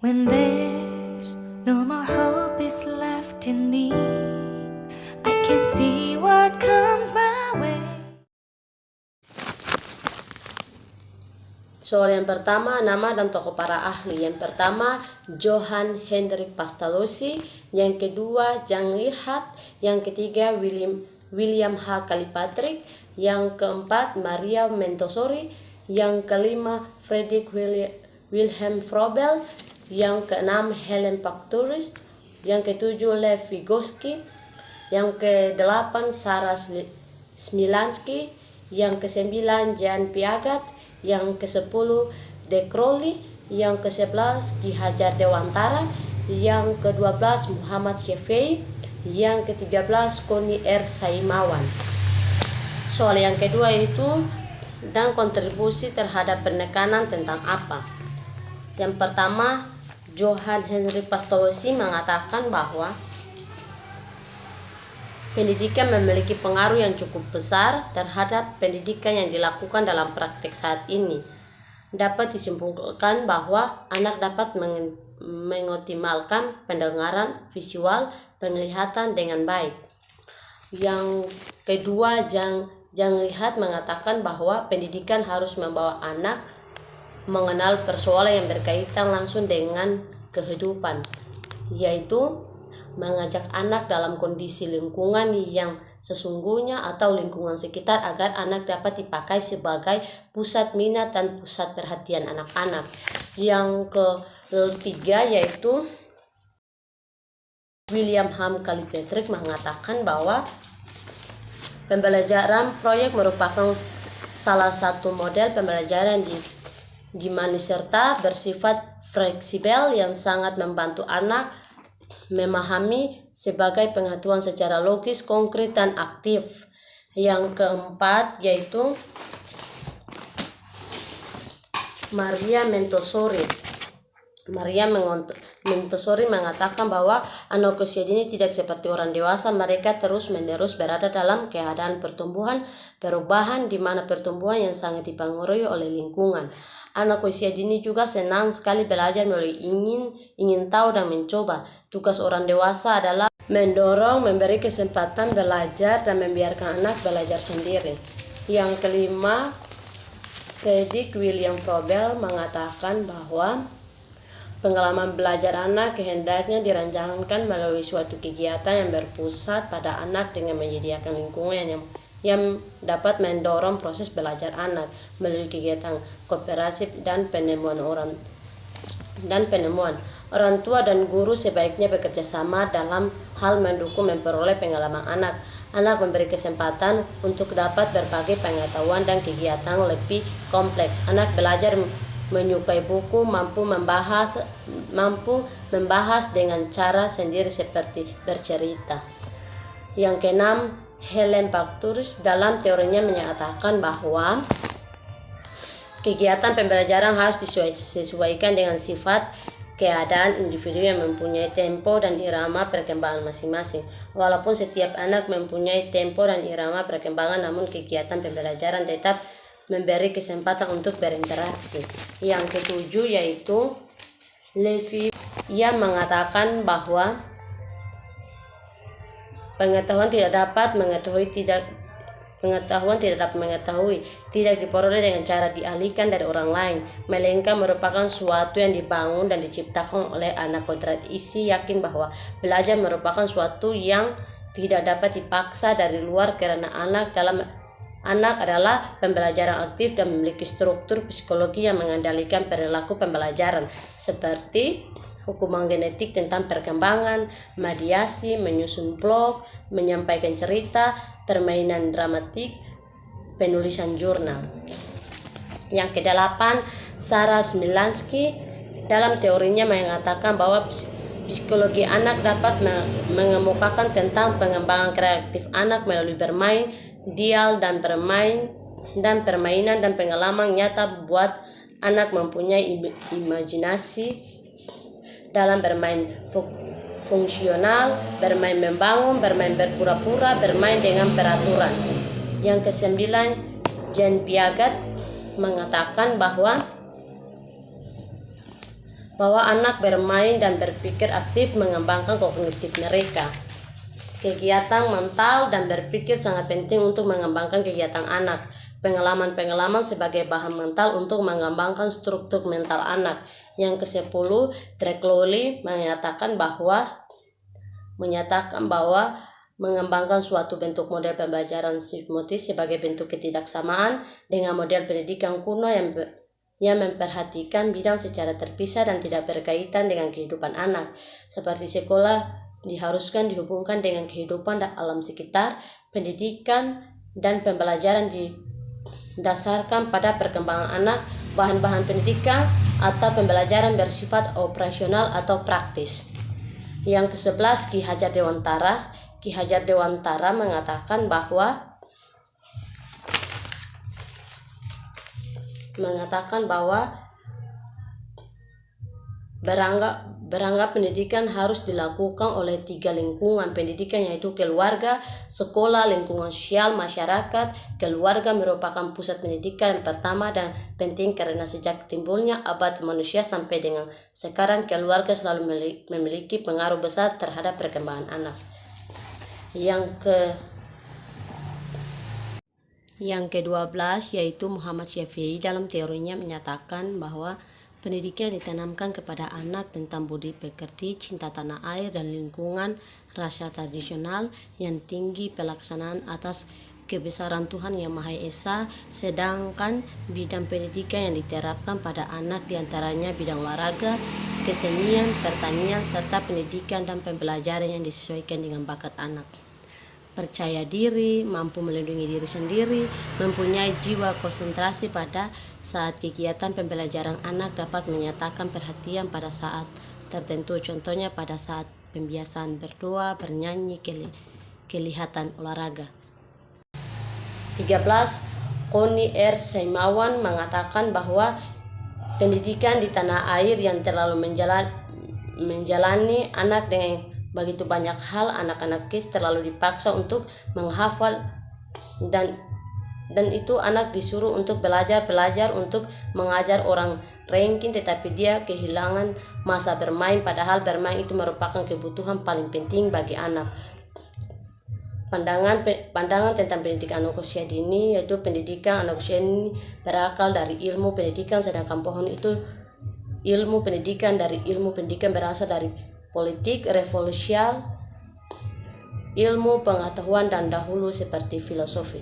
When there's no more hope is left in me, I can see what comes my way. Soal yang pertama, nama dan tokoh para ahli. Yang pertama, Johann Hendrik Pestalozzi. Yang kedua, Jan Lighthart. Yang ketiga, William H. Kilpatrick. Yang keempat, Maria Montessori. Yang kelima, Friedrich Wilhelm Froebel. Yang keenam, Helen Paktoris. Yang ketujuh, Lev Vygotsky. Yang kedelapan, Sarah Smilansky. Yang kesembilan, Jean Piaget. Yang ke-10 De Crowley, yang ke-11 Ki Hajar Dewantara, yang ke-12 Muhammad Syafei, yang ke-13 Koni R. Saimawan. Soal yang kedua itu dan kontribusi terhadap penekanan tentang apa? Yang pertama, Johann Hendrik Pestalozzi mengatakan bahwa pendidikan memiliki pengaruh yang cukup besar terhadap pendidikan yang dilakukan dalam praktik saat ini. Dapat disimpulkan bahwa anak dapat mengoptimalkan pendengaran, visual, penglihatan dengan baik. Yang kedua, Jan Lighthart mengatakan bahwa pendidikan harus membawa anak mengenal persoalan yang berkaitan langsung dengan kehidupan, yaitu mengajak anak dalam kondisi lingkungan yang sesungguhnya atau lingkungan sekitar agar anak dapat dipakai sebagai pusat minat dan pusat perhatian anak-anak. Yang ketiga yaitu William H. Kilpatrick mengatakan bahwa pembelajaran proyek merupakan salah satu model pembelajaran di mana serta bersifat fleksibel yang sangat membantu anak memahami sebagai pengetahuan secara logis, konkret, dan aktif. Yang keempat yaitu Maria Montessori. Maria Montessori mengatakan bahwa anak usia dini tidak seperti orang dewasa, mereka terus-menerus berada dalam keadaan perubahan di mana pertumbuhan yang sangat dipengaruhi oleh lingkungan. Anak usia dini juga senang sekali belajar melalui ingin tahu dan mencoba. Tugas orang dewasa adalah mendorong, memberi kesempatan belajar dan membiarkan anak belajar sendiri. Yang kelima, Friedrich Wilhelm Froebel mengatakan bahwa pengalaman belajar anak hendaknya dirancangkan melalui suatu kegiatan yang berpusat pada anak dengan menyediakan lingkungan yang dapat mendorong proses belajar anak melalui kegiatan kooperatif dan penemuan. Orang tua dan guru sebaiknya bekerja sama dalam hal mendukung memperoleh pengalaman anak. Anak memberi kesempatan untuk dapat berbagi pengetahuan dan kegiatan lebih kompleks. Anak belajar menyukai buku, mampu membahas dengan cara sendiri seperti bercerita. Yang keenam, Helen Paktoris dalam teorinya menyatakan bahwa kegiatan pembelajaran harus disesuaikan dengan sifat keadaan individu yang mempunyai tempo dan irama perkembangan masing-masing. Walaupun setiap anak mempunyai tempo dan irama perkembangan, namun kegiatan pembelajaran tetap memberi kesempatan untuk berinteraksi. Yang ketujuh yaitu Levi. Ia mengatakan bahwa pengetahuan tidak dapat mengetahui, tidak diperoleh dengan cara dialihkan dari orang lain, melainkan merupakan suatu yang dibangun dan diciptakan oleh anak. Kontradiksi yakin bahwa belajar merupakan suatu yang tidak dapat dipaksa dari luar karena anak adalah pembelajaran aktif dan memiliki struktur psikologi yang mengendalikan perilaku pembelajaran seperti hukuman genetik tentang perkembangan, mediasi, menyusun blog, menyampaikan cerita, permainan dramatik, penulisan jurnal. Yang kedelapan, Sarah Smilansky dalam teorinya mengatakan bahwa psikologi anak dapat mengemukakan tentang pengembangan kreatif anak melalui bermain, dialog dan permainan dan pengalaman nyata buat anak mempunyai imajinasi dalam bermain fungsional, bermain membangun, bermain berpura-pura, bermain dengan peraturan. Yang kesembilan, Jean Piaget mengatakan bahwa bahwa anak bermain dan berpikir aktif mengembangkan kognitif mereka. Kegiatan mental dan berpikir sangat penting untuk mengembangkan kegiatan anak. Pengalaman-pengalaman sebagai bahan mental untuk mengembangkan struktur mental anak. Yang ke-10, Trecloli menyatakan bahwa mengembangkan suatu bentuk model pembelajaran psikomotis sebagai bentuk ketidaksamaan dengan model pendidikan kuno yang memperhatikan bidang secara terpisah dan tidak berkaitan dengan kehidupan anak, seperti sekolah diharuskan dihubungkan dengan kehidupan alam sekitar. Pendidikan dan pembelajaran didasarkan pada perkembangan anak. Bahan-bahan pendidikan atau pembelajaran bersifat operasional atau praktis. Yang ke-11, Ki Hajar Dewantara. Ki Hajar Dewantara mengatakan bahwa beranggap pendidikan harus dilakukan oleh 3 lingkungan pendidikan, yaitu keluarga, sekolah, lingkungan sosial, masyarakat. Keluarga merupakan pusat pendidikan yang pertama dan penting karena sejak timbulnya abad manusia sampai dengan sekarang, keluarga selalu memiliki pengaruh besar terhadap perkembangan anak. Yang ke-12 yaitu Muhammad Syafi'i dalam teorinya menyatakan bahwa pendidikan ditanamkan kepada anak tentang budi pekerti, cinta tanah air dan lingkungan, rasa tradisional yang tinggi, pelaksanaan atas kebesaran Tuhan Yang Maha Esa. Sedangkan bidang pendidikan yang diterapkan pada anak diantaranya bidang olahraga, kesenian, pertanian, serta pendidikan dan pembelajaran yang disesuaikan dengan bakat anak. Percaya diri, mampu melindungi diri sendiri, mempunyai jiwa konsentrasi pada saat kegiatan pembelajaran. Anak dapat menyatakan perhatian pada saat tertentu, contohnya pada saat pembiasaan berdoa, bernyanyi, kelihatan olahraga. 13. Connie R. Saimawan mengatakan bahwa pendidikan di tanah air yang terlalu menjalani anak dengan begitu banyak hal. Anak-anak KIS terlalu dipaksa untuk menghafal dan itu anak disuruh untuk belajar untuk mengajar orang ranking, tetapi dia kehilangan masa bermain, padahal bermain itu merupakan kebutuhan paling penting bagi anak. Pandangan tentang pendidikan anak usia dini, yaitu pendidikan anak usia dini berakal dari ilmu pendidikan, sedangkan pohon itu ilmu pendidikan berasal dari politik, revolusi, ilmu pengetahuan dan dahulu seperti filosofi.